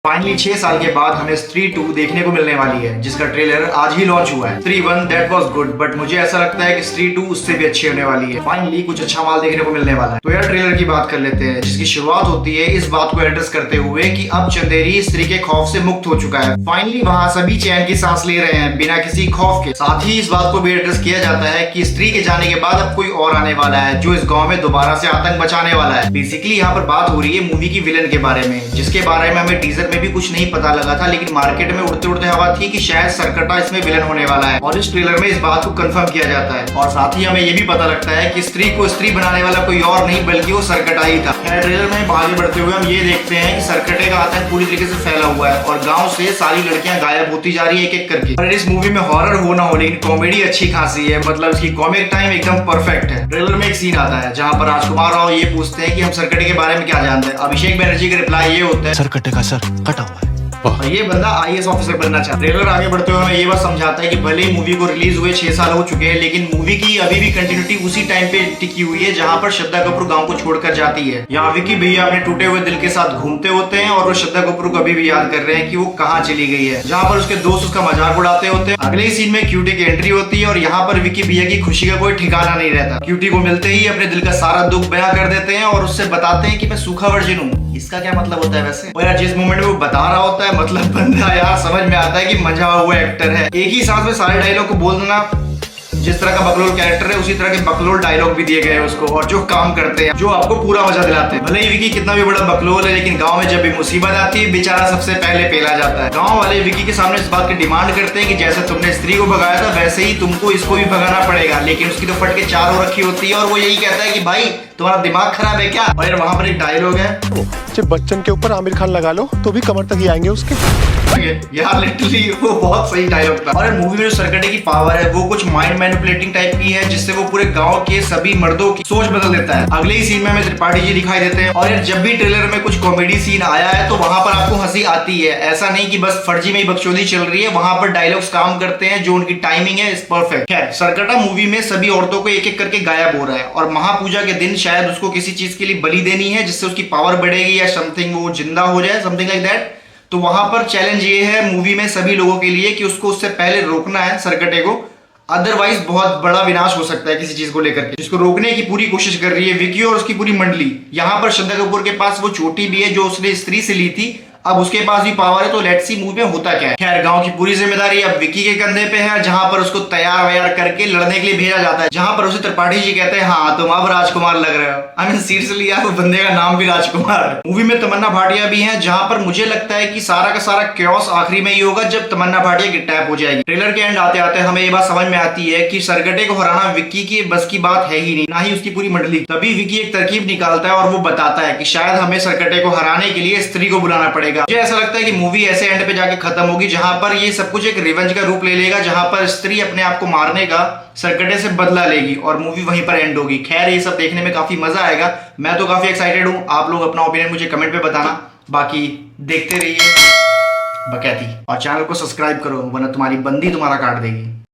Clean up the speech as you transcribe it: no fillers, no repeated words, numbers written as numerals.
Finally 6 साल के बाद हमें स्त्री 2 देखने को मिलने वाली है, जिसका ट्रेलर आज ही लॉन्च हुआ है। स्त्री 1 दैट वाज गुड, बट मुझे ऐसा लगता है कि स्त्री 2 उससे भी अच्छी होने वाली है। फाइनली कुछ अच्छा माल देखने को मिलने वाला है। तो यार ट्रेलर की बात कर लेते हैं, जिसकी शुरुआत होती है इस बात को एड्रेस करते हुए कि अब चंदेरी स्त्री के खौफ से मुक्त हो चुका है। फाइनली वहाँ सभी चैन की सांस ले रहे हैं बिना किसी खौफ के। साथ ही इस बात को भी एड्रेस किया जाता है कि स्त्री के जाने के बाद अब कोई और आने वाला है जो इस गाँव में दोबारा से आतंक मचाने वाला है। बेसिकली यहाँ पर बात हो रही है मूवी की विलन के बारे में, जिसके बारे में हमें टीजर में भी कुछ नहीं पता लगा था, लेकिन मार्केट में उड़ते उड़ते हवा थी कि शायद सरकटा इसमें विलन होने वाला है। और इस ट्रेलर में इस बात को कंफर्म किया जाता है। और साथ ही हमें ये भी पता लगता है कि स्त्री को स्त्री बनाने वाला कोई और नहीं बल्कि वो सरकटा ही था। ट्रेलर में आगे बढ़ते हुए हम ये देखते हैं कि सरकटे का आतंक पूरी तरीके से फैला हुआ है और गाँव से सारी लड़कियां गायब होती जा रही है एक एक करके। और इस मूवी में हॉरर हो ना हो, लेकिन कॉमेडी अच्छी खासी है, मतलब इसकी कॉमिक टाइम एकदम परफेक्ट है। ट्रेलर में एक सीन आता है जहाँ पर राजकुमार राव ये पूछते हैं कि हम सरकटे के बारे में क्या जानते हैं। अभिषेक बनर्जी का रिप्लाई ये होता है, सरकटे का सर कटा हुआ है। और ये बंदा आईएएस ऑफिसर बनना चाहता है। ट्रेलर आगे बढ़ते हुए हमें ये बात समझाता है कि भले ही मूवी को रिलीज हुए 6 साल हो चुके हैं, लेकिन मूवी की अभी भी कंटिन्यूटी उसी टाइम पे टिकी हुई है जहाँ पर श्रद्धा कपूर गांव को छोड़कर जाती है। यहाँ विकी भैया अपने टूटे हुए दिल के साथ घूमते होते हैं और वो श्रद्धा कपूर को अभी भी याद कर रहे हैं कि वो कहाँ चली गई है। जहाँ पर उसके दोस्त उसका मजाक उड़ाते होते हैं। अगले ही सीन में क्यूटी की एंट्री होती है और यहाँ पर विकी भैया की खुशी का कोई ठिकाना नहीं रहता। क्यूटी को मिलते ही अपने दिल का सारा दुख बयां कर देते हैं और उससे बताते हैं कि मैं सूखा वर्जिन हूँ। इसका क्या मतलब होता है वैसे? और यार जिस मोमेंट में वो बता रहा होता है, मतलब बंदा यार समझ में आता है कि मजा हुआ एक्टर है। एक ही सांस में सारे डायलॉग को बोल देना। जिस तरह का बकलोल कैरेक्टर है उसी तरह के बकलोल डायलॉग भी दिए गए हैं उसको, और जो काम करते हैं, जो आपको पूरा मजा दिलाते हैं। भले ही विकी कितना भी बड़ा बकलोल है, लेकिन गांव में जब भी मुसीबत आती है बेचारा सबसे पहले पेला जाता है। गांव वाले विकी के सामने इस बात की डिमांड करते हैं कि जैसे तुमने स्त्री को भगाया था वैसे ही तुमको इसको भी भगाना पड़ेगा, लेकिन उसकी तो फट के चार हो रखी होती है और वो यही कहता है कि भाई तुम्हारा दिमाग खराब है क्या। और यार वहाँ पर एक डायलॉग है, जब बच्चन के ऊपर आमिर खान लगा लो तो भी कमर तक ही आएंगे उसके। यार लिटरली वो बहुत सही डायलॉग था। और मूवी में जो सरकटे की पावर है वो कुछ माइंड मैनिपुलेटिंग टाइप की है, जिससे वो पूरे गांव के सभी मर्दों की सोच बदल देता है। अगले ही सीन में हमें त्रिपाठी जी दिखाई देते हैं। और यार जब भी ट्रेलर में कुछ कॉमेडी सीन आया है तो वहां पर आपको हंसी आती है। ऐसा नहीं कि बस फर्जी में ही बकचोदी चल रही है, वहां पर डायलॉग्स काम करते हैं, जो उनकी टाइमिंग है इस परफेक्ट। खैर सरकटा मूवी में सभी औरतों को एक एक करके गायब हो रहा है और महापूजा के दिन शायद उसको किसी चीज के लिए बलि देनी है जिससे उसकी पावर बढ़ेगी या समथिंग, वो जिंदा हो जाए, समथिंग लाइक दैट। तो वहां पर चैलेंज ये है मूवी में सभी लोगों के लिए कि उसको उससे पहले रोकना है सरकटे को, अदरवाइज बहुत बड़ा विनाश हो सकता है किसी चीज को लेकर के। जिसको रोकने की पूरी कोशिश कर रही है विकी और उसकी पूरी मंडली। यहाँ पर श्रद्धा कपूर के पास वो चोटी भी है जो उसने स्त्री से ली थी, अब उसके पास भी पावर है, तो लेट्स सी मूवी में होता क्या है। खैर गांव की पूरी जिम्मेदारी अब विकी के कंधे पे है, जहां पर उसको तैयार वैयार करके लड़ने के लिए भेजा जाता है। जहां पर उसे त्रिपाठी जी कहते हैं हाँ तुम अब राजकुमार लग रहे हो। आई मीन सीरियसली यार वो बंदे का नाम भी राजकुमार है। मूवी में तमन्ना भाटिया भी है, जहां पर मुझे लगता है कि सारा का सारा क्योस आखिरी में ही होगा जब तमन्ना भाटिया किडनैप हो जाएगी। ट्रेलर के एंड आते आते हमें ये बात समझ में आती है कि सरकटे को हराना विक्की की बस की बात है ही नहीं, ना ही उसकी पूरी मंडली। तभी विक्की एक तरकीब निकालता है और वो बताता है कि शायद हमें सरकटे को हराने के लिए स्त्री को बुलाना पड़ेगा। मुझे ऐसा लगता है मूवी ऐसे एंड पे जाके खत्म होगी जहां पर ये सब कुछ एक रिवेंज का रूप ले लेगा, जहां पर स्त्री अपने आप को मारने का सरकटे से बदला लेगी और मूवी वहीं पर एंड होगी। खैर ये सब देखने में काफी मजा आएगा, मैं तो काफी एक्साइटेड हूं। आप लोग अपना ओपिनियन मुझे कमेंट पे बताना। बाकी देखते रहिए बकैती और चैनल को सब्सक्राइब करो, वरना तुम्हारी बंदी तुम्हारा काट देगी।